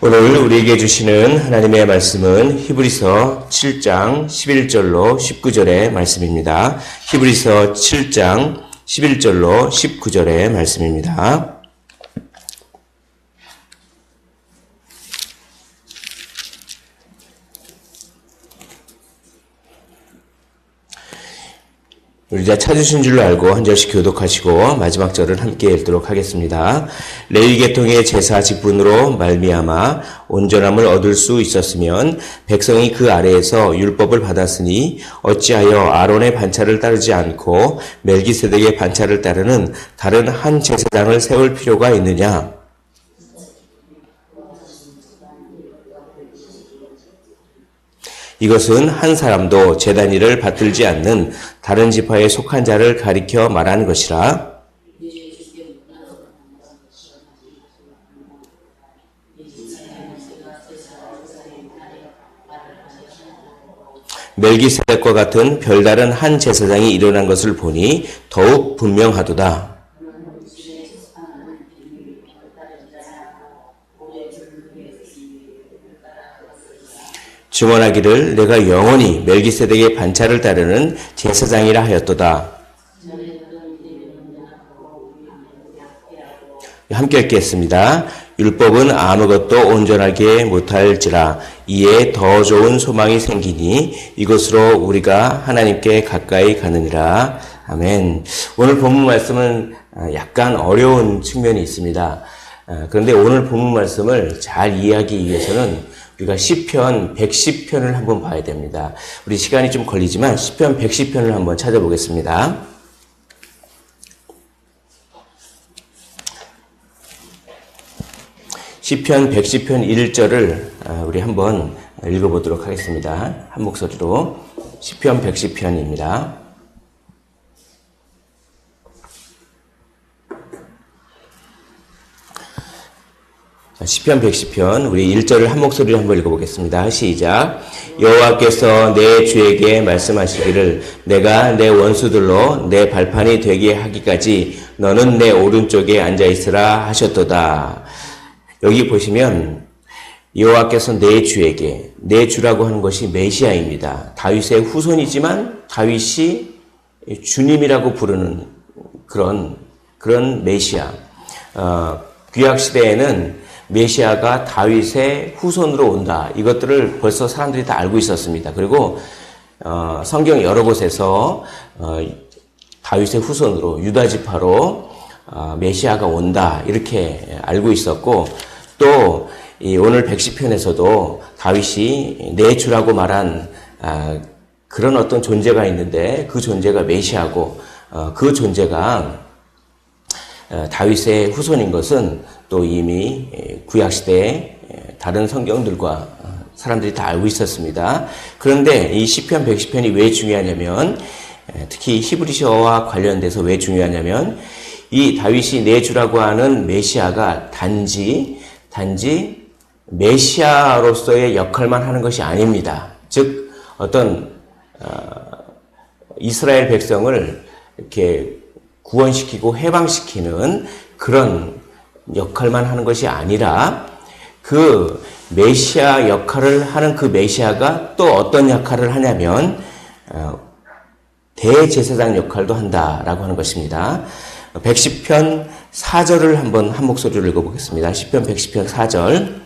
오늘 우리에게 주시는 하나님의 말씀은 히브리서 7장 11절로 19절의 말씀입니다. 히브리서 7장 11절로 19절의 말씀입니다. 우리 다 찾으신 줄로 알고 한 절씩 교독하시고 마지막 절을 함께 읽도록 하겠습니다. 레위 계통의 제사 직분으로 말미암아 온전함을 얻을 수 있었으면 백성이 그 아래에서 율법을 받았으니 어찌하여 아론의 반차를 따르지 않고 멜기세덱의 반차를 따르는 다른 한 제사장을 세울 필요가 있느냐? 이것은 한 사람도 제단 일을 받들지 않는 다른 지파에 속한 자를 가리켜 말하는 것이라. 멜기세덱과 같은 별다른 한 제사장이 일어난 것을 보니 더욱 분명하도다. 증언하기를 내가 영원히 멜기세덱의 반차를 따르는 제사장이라 하였도다. 함께 읽겠습니다. 율법은 아무것도 온전하게 못할지라 이에 더 좋은 소망이 생기니 이것으로 우리가 하나님께 가까이 가느니라. 아멘. 오늘 본문 말씀은 약간 어려운 측면이 있습니다. 그런데 오늘 본문 말씀을 잘 이해하기 위해서는 우리가 시편 110편을 한번 봐야 됩니다. 우리 시간이 좀 걸리지만 시편 110편을 한번 찾아보겠습니다. 시편 110편 1절을 우리 한번 읽어보도록 하겠습니다. 한 목소리로. 시편 110편입니다. 시편 110편 우리 1절을 한 목소리로 한번 읽어보겠습니다. 시작. 여호와께서 내 주에게 말씀하시기를 내가 내 원수들로 내 발판이 되게 하기까지 너는 내 오른쪽에 앉아있으라 하셨도다. 여기 보시면 여호와께서 내 주에게, 내 주라고 하는 것이 메시아입니다. 다윗의 후손이지만 다윗이 주님이라고 부르는 그런 메시아. 구약시대에는 메시아가 다윗의 후손으로 온다. 이것들을 벌써 사람들이 다 알고 있었습니다. 그리고 성경 여러 곳에서 다윗의 후손으로 유다 지파로 메시아가 온다. 이렇게 알고 있었고 또 이 오늘 110편에서도 다윗이 내 주라고 말한 그런 어떤 존재가 있는데 그 존재가 메시아고 그 존재가 다윗의 후손인 것은 또 이미 구약시대의 다른 성경들과 사람들이 다 알고 있었습니다. 그런데 이 시편 110편이 왜 중요하냐면 특히 히브리서와 관련돼서 왜 중요하냐면 이 다윗이 내 주라고 하는 메시아가 단지 메시아로서의 역할만 하는 것이 아닙니다. 즉 어떤 이스라엘 백성을 이렇게 구원시키고 해방시키는 그런 역할만 하는 것이 아니라 그 메시아 역할을 하는 그 메시아가 또 어떤 역할을 하냐면 대제사장 역할도 한다라고 하는 것입니다. 110편 4절을 한번 한 목소리로 읽어보겠습니다. 시편 110편 4절.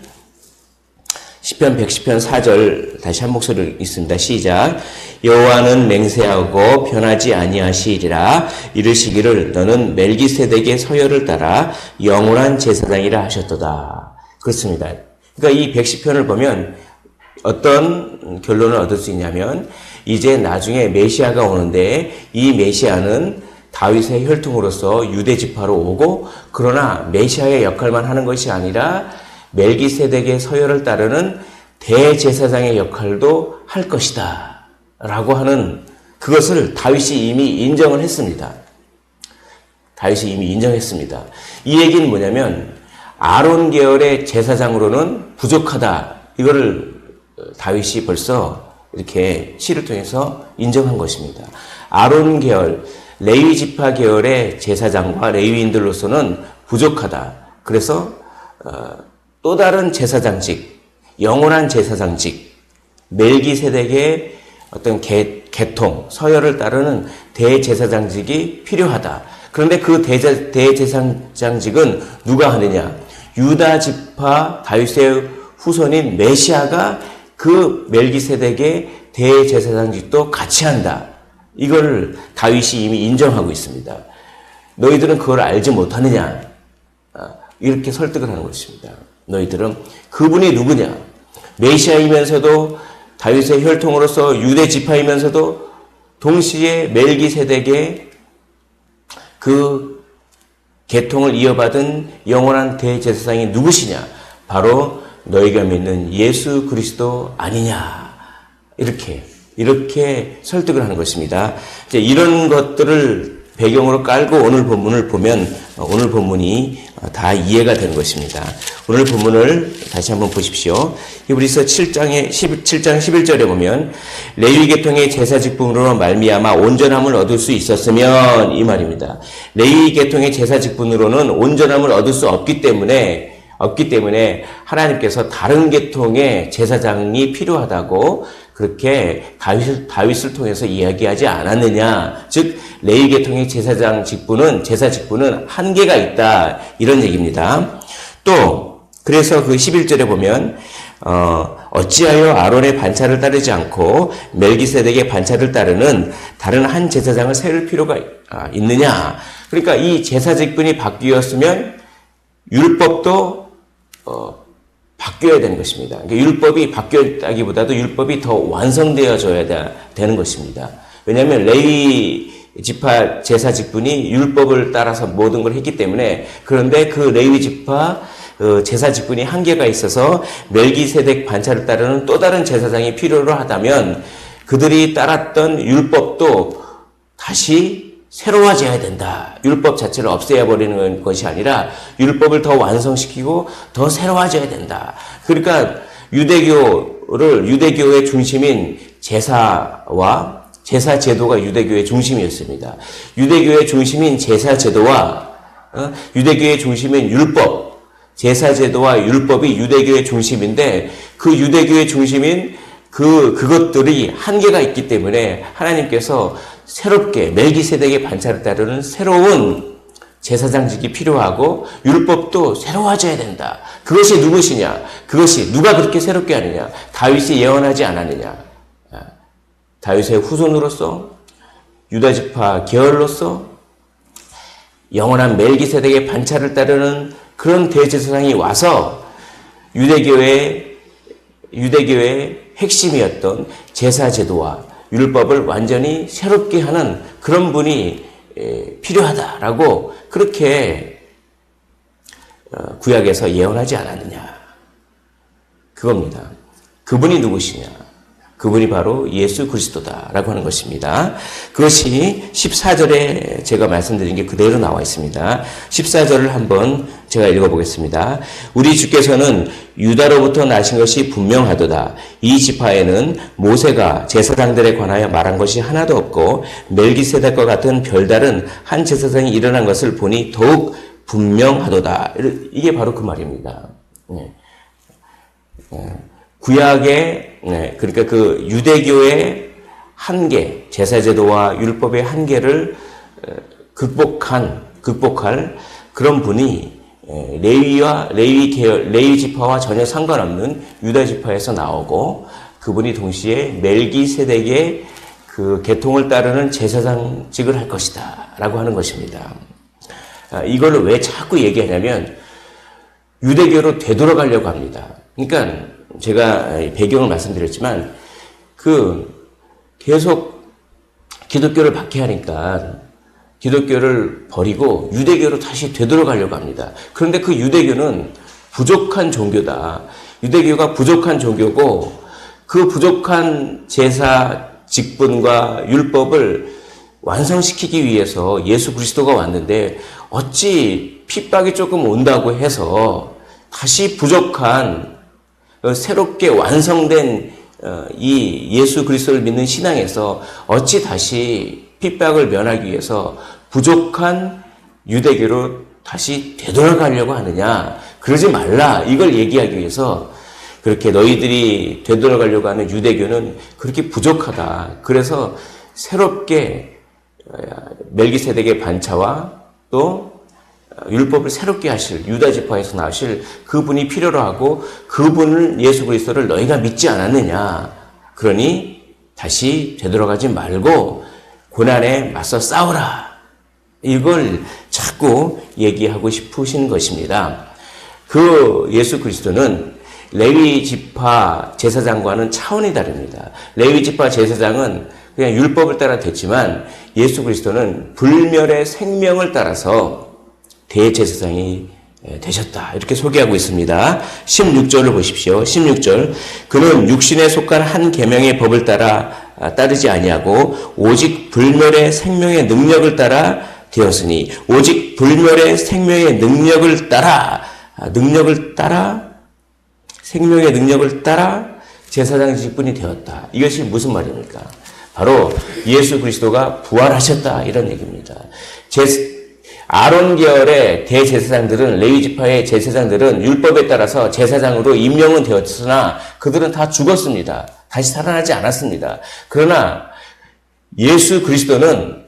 시편 110편 4절 다시 한 목소리로 읽습니다. 시작. 여호와는 맹세하고 변하지 아니하시리라. 이르시기를 너는 멜기세덱의 서열을 따라 영원한 제사장이라 하셨도다. 그렇습니다. 그러니까 이 110편을 보면 어떤 결론을 얻을 수 있냐면 이제 나중에 메시아가 오는데 이 메시아는 다윗의 혈통으로서 유대 지파로 오고 그러나 메시아의 역할만 하는 것이 아니라 멜기세덱의 서열을 따르는 대제사장의 역할도 할 것이다 라고 하는 그것을 다윗이 이미 인정을 했습니다. 다윗이 이미 인정했습니다. 이 얘기는 뭐냐면 아론 계열의 제사장으로는 부족하다. 이거를 다윗이 벌써 이렇게 시를 통해서 인정한 것입니다. 아론 계열, 레위 지파 계열의 제사장과 레위인들로서는 부족하다. 그래서 또 다른 제사장직, 영원한 제사장직, 멜기세덱의 어떤 계통, 서열을 따르는 대제사장직이 필요하다. 그런데 그 대제사장직은 누가 하느냐? 유다 지파 다윗의 후손인 메시아가 그 멜기세덱의 대제사장직도 같이 한다. 이걸 다윗이 이미 인정하고 있습니다. 너희들은 그걸 알지 못하느냐? 이렇게 설득을 하는 것입니다. 너희들은 그분이 누구냐? 메시아이면서도 다윗의 혈통으로서 유대 지파이면서도 동시에 멜기세덱의 그 계통을 이어받은 영원한 대제사장이 누구시냐? 바로 너희가 믿는 예수 그리스도 아니냐? 이렇게 설득을 하는 것입니다. 이제 이런 것들을 배경으로 깔고 오늘 본문을 보면 오늘 본문이 다 이해가 되는 것입니다. 오늘 본문을 다시 한번 보십시오. 히브리서 7장 11절에 보면 레위 계통의 제사 직분으로 말미암아 온전함을 얻을 수 있었으면 이 말입니다. 레위 계통의 제사 직분으로는 온전함을 얻을 수 없기 때문에 하나님께서 다른 계통의 제사장이 필요하다고 그렇게 다윗을 통해서 이야기하지 않았느냐. 즉 레위 계통의 제사 직분은 한계가 있다. 이런 얘기입니다. 또 그래서 그 11절에 보면 어찌하여 아론의 반차를 따르지 않고 멜기세덱의 반차를 따르는 다른 한 제사장을 세울 필요가 있느냐. 그러니까 이 제사 직분이 바뀌었으면 율법도 바뀌어야 되는 것입니다. 그러니까 율법이 바뀌었다기보다도 율법이 더 완성되어져야 되는 것입니다. 왜냐하면 레위 지파 제사 직분이 율법을 따라서 모든 걸 했기 때문에 그런데 그 레위 지파 제사 직분이 한계가 있어서 멜기세덱 반차를 따르는 또 다른 제사장이 필요로 하다면 그들이 따랐던 율법도 다시 새로워져야 된다. 율법 자체를 없애야 버리는 것이 아니라 율법을 더 완성시키고 더 새로워져야 된다. 그러니까 유대교의 중심인 제사와 제사 제도가 유대교의 중심이었습니다. 유대교의 중심인 제사 제도와 유대교의 중심인 율법, 제사 제도와 율법이 유대교의 중심인데 그 유대교의 중심인 그것들이 한계가 있기 때문에 하나님께서 새롭게 멜기세덱의 반차를 따르는 새로운 제사장직이 필요하고 율법도 새로워져야 된다. 그것이 누구시냐? 그것이 누가 그렇게 새롭게 하느냐? 다윗이 예언하지 않았느냐? 다윗의 후손으로서 유다지파 계열로서 영원한 멜기세덱의 반차를 따르는 그런 대제사장이 와서 유대교의 핵심이었던 제사 제도와 율법을 완전히 새롭게 하는 그런 분이 필요하다라고 그렇게 구약에서 예언하지 않았느냐. 그겁니다. 그분이 누구시냐. 그분이 바로 예수 그리스도다라고 하는 것입니다. 그것이 14절에 제가 말씀드린 게 그대로 나와 있습니다. 14절을 한번 제가 읽어보겠습니다. 우리 주께서는 유다로부터 나신 것이 분명하도다. 이 지파에는 모세가 제사장들에 관하여 말한 것이 하나도 없고 멜기세덱과 같은 별다른 한 제사장이 일어난 것을 보니 더욱 분명하도다. 이게 바로 그 말입니다. 구약의 그러니까 그 유대교의 한계, 제사제도와 율법의 한계를 극복할 그런 분이 레위 지파와 전혀 상관없는 유다 지파에서 나오고 그분이 동시에 멜기세덱의 그 계통을 따르는 제사장직을 할 것이다라고 하는 것입니다. 이걸 왜 자꾸 얘기하냐면 유대교로 되돌아가려고 합니다. 그러니까 제가 배경을 말씀드렸지만 계속 기독교를 박해하니까 기독교를 버리고 유대교로 다시 되돌아가려고 합니다. 그런데 그 유대교는 부족한 종교다. 유대교가 부족한 종교고 그 부족한 제사 직분과 율법을 완성시키기 위해서 예수 그리스도가 왔는데 어찌 핍박이 조금 온다고 해서 다시 부족한 새롭게 완성된 이 예수 그리스도를 믿는 신앙에서 어찌 다시 핍박을 면하기 위해서 부족한 유대교로 다시 되돌아가려고 하느냐. 그러지 말라. 이걸 얘기하기 위해서 그렇게 너희들이 되돌아가려고 하는 유대교는 그렇게 부족하다. 그래서 새롭게 멜기세덱의 반차와 또 율법을 새롭게 하실 유다 지파에서 나오실 그분이 필요로 하고 그분을 예수 그리스도를 너희가 믿지 않았느냐. 그러니 다시 되돌아가지 말고 고난에 맞서 싸우라. 이걸 자꾸 얘기하고 싶으신 것입니다. 그 예수 그리스도는 레위 지파 제사장과는 차원이 다릅니다. 레위 지파 제사장은 그냥 율법을 따라 됐지만 예수 그리스도는 불멸의 생명을 따라서 대제사장이 되셨다. 이렇게 소개하고 있습니다. 16절을 보십시오. 16절. 그는 육신에 속한 한 계명의 법을 따르지 아니하고 오직 불멸의 생명의 능력을 따라 되었으니 오직 불멸의 생명의 능력을 따라 생명의 능력을 따라 제사장 직분이 되었다. 이것이 무슨 말입니까? 바로 예수 그리스도가 부활하셨다. 이런 얘기입니다. 아론 계열의 대제사장들은 레위 지파의 제사장들은 율법에 따라서 제사장으로 임명은 되었으나 그들은 다 죽었습니다. 다시 살아나지 않았습니다. 그러나 예수 그리스도는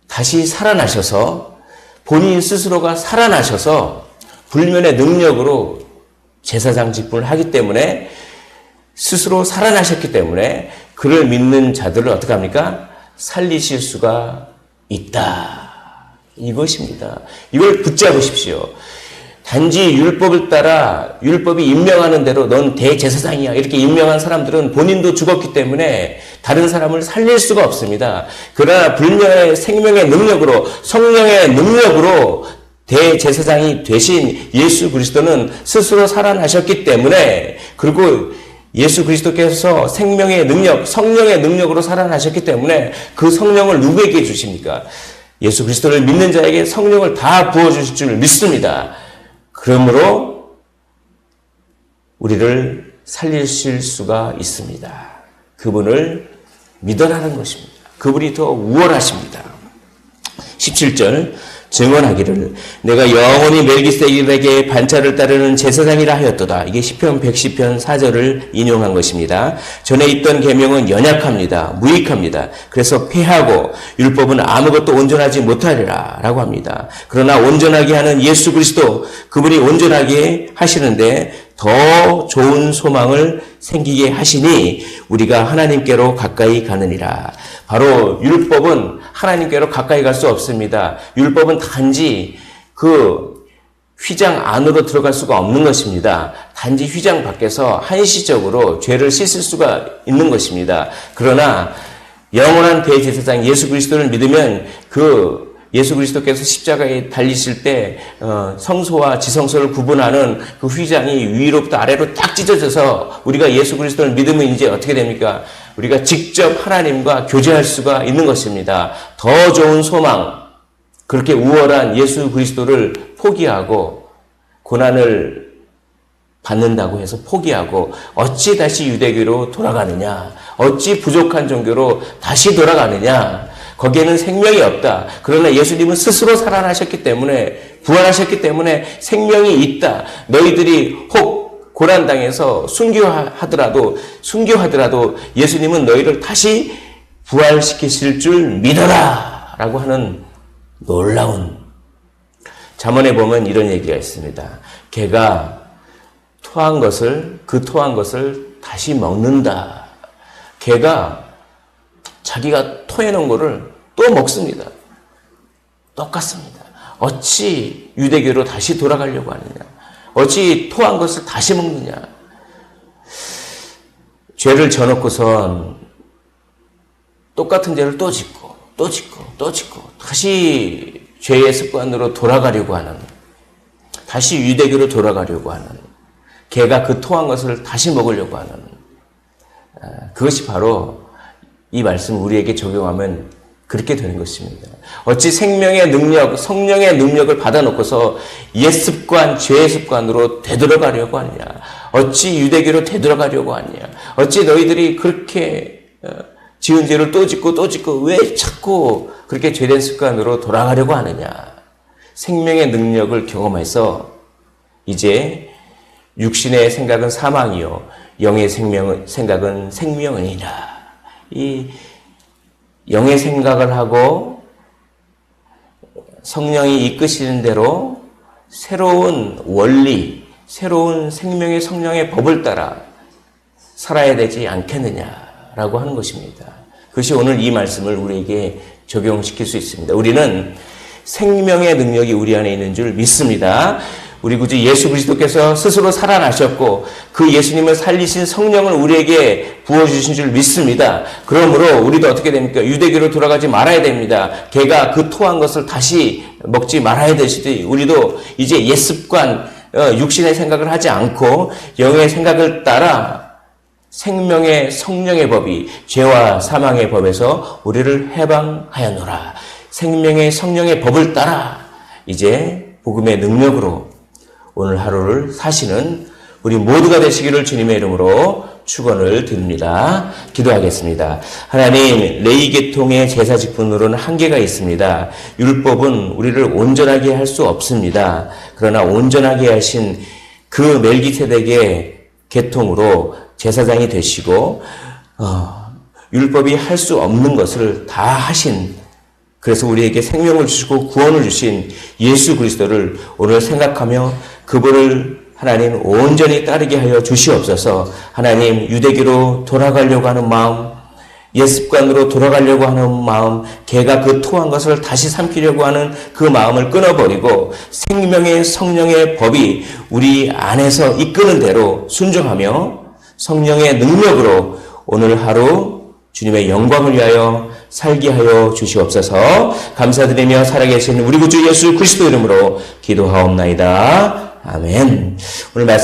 다시 살아나셔서 본인 스스로가 살아나셔서 불면의 능력으로 제사장 직분을 하기 때문에 스스로 살아나셨기 때문에 그를 믿는 자들을 어떻게 합니까? 살리실 수가 있다. 이것입니다. 이걸 붙잡으십시오. 단지 율법을 따라 율법이 임명하는 대로 넌 대제사장이야 이렇게 임명한 사람들은 본인도 죽었기 때문에 다른 사람을 살릴 수가 없습니다. 그러나 불멸의 생명의 능력으로 성령의 능력으로 대제사장이 되신 예수 그리스도는 스스로 살아나셨기 때문에 그리고 예수 그리스도께서 생명의 능력, 성령의 능력으로 살아나셨기 때문에 그 성령을 누구에게 주십니까? 예수 그리스도를 믿는 자에게 성령을 다 부어주실 줄 믿습니다. 그러므로 우리를 살리실 수가 있습니다. 그분을 믿어라는 것입니다. 그분이 더 우월하십니다. 17절 증언하기를 내가 영원히 멜기세덱에게 반차를 따르는 제사장이라 하였도다. 이게 시편 110편 4절을 인용한 것입니다. 전에 있던 계명은 연약합니다. 무익합니다. 그래서 폐하고 율법은 아무것도 온전하지 못하리라 라고 합니다. 그러나 온전하게 하는 예수 그리스도 그분이 온전하게 하시는데 더 좋은 소망을 생기게 하시니 우리가 하나님께로 가까이 가느니라. 바로 율법은 하나님께로 가까이 갈 수 없습니다. 율법은 단지 그 휘장 안으로 들어갈 수가 없는 것입니다. 단지 휘장 밖에서 한시적으로 죄를 씻을 수가 있는 것입니다. 그러나 영원한 대제사장 예수 그리스도를 믿으면 그 예수 그리스도께서 십자가에 달리실 때 성소와 지성소를 구분하는 그 휘장이 위로부터 아래로 딱 찢어져서 우리가 예수 그리스도를 믿으면 이제 어떻게 됩니까? 우리가 직접 하나님과 교제할 수가 있는 것입니다. 더 좋은 소망, 그렇게 우월한 예수 그리스도를 포기하고 고난을 받는다고 해서 포기하고 어찌 다시 유대교로 돌아가느냐? 어찌 부족한 종교로 다시 돌아가느냐? 거기에는 생명이 없다. 그러나 예수님은 스스로 살아나셨기 때문에 부활하셨기 때문에 생명이 있다. 너희들이 혹 고난당해서 순교하더라도 예수님은 너희를 다시 부활시키실 줄 믿어라 라고 하는 놀라운 잠언에 보면 이런 얘기가 있습니다. 개가 토한 것을 다시 먹는다. 개가 자기가 토해놓은 거를 또 먹습니다. 똑같습니다. 어찌 유대교로 다시 돌아가려고 하느냐? 어찌 토한 것을 다시 먹느냐? 죄를 져놓고선 똑같은 죄를 또 짓고 다시 죄의 습관으로 돌아가려고 하는, 다시 유대교로 돌아가려고 하는, 개가 그 토한 것을 다시 먹으려고 하는, 그것이 바로 이 말씀 우리에게 적용하면 그렇게 되는 것입니다. 어찌 생명의 능력, 성령의 능력을 받아놓고서 옛 습관, 죄의 습관으로 되돌아가려고 하느냐? 어찌 유대교로 되돌아가려고 하느냐? 어찌 너희들이 그렇게 지은 죄를 또 짓고 왜 자꾸 그렇게 죄된 습관으로 돌아가려고 하느냐? 생명의 능력을 경험해서 이제 육신의 생각은 사망이요 영의 생각은 생명이니라. 이 영의 생각을 하고 성령이 이끄시는 대로 새로운 원리, 새로운 생명의 성령의 법을 따라 살아야 되지 않겠느냐라고 하는 것입니다. 그것이 오늘 이 말씀을 우리에게 적용시킬 수 있습니다. 우리는 생명의 능력이 우리 안에 있는 줄 믿습니다. 우리 구주 예수 그리스도께서 스스로 살아나셨고 그 예수님을 살리신 성령을 우리에게 부어주신 줄 믿습니다. 그러므로 우리도 어떻게 됩니까? 유대교로 돌아가지 말아야 됩니다. 개가 그 토한 것을 다시 먹지 말아야 되시듯이 우리도 이제 옛습관, 육신의 생각을 하지 않고 영의 생각을 따라 생명의 성령의 법이 죄와 사망의 법에서 우리를 해방하였노라. 생명의 성령의 법을 따라 이제 복음의 능력으로 오늘 하루를 사시는 우리 모두가 되시기를 주님의 이름으로 축원을 드립니다. 기도하겠습니다. 하나님, 레위 계통의 제사 직분으로는 한계가 있습니다. 율법은 우리를 온전하게 할 수 없습니다. 그러나 온전하게 하신 그 멜기세덱의 계통으로 제사장이 되시고 율법이 할 수 없는 것을 다 하신, 그래서 우리에게 생명을 주시고 구원을 주신 예수 그리스도를 오늘 생각하며 그분을 하나님 온전히 따르게 하여 주시옵소서. 하나님, 유대교로 돌아가려고 하는 마음, 옛습관으로 돌아가려고 하는 마음, 개가 그 토한 것을 다시 삼키려고 하는 그 마음을 끊어버리고 생명의 성령의 법이 우리 안에서 이끄는 대로 순종하며 성령의 능력으로 오늘 하루 주님의 영광을 위하여 살게 하여 주시옵소서. 감사드리며 살아계신 우리 구주 예수 그리스도 이름으로 기도하옵나이다. 아멘. 오늘 말씀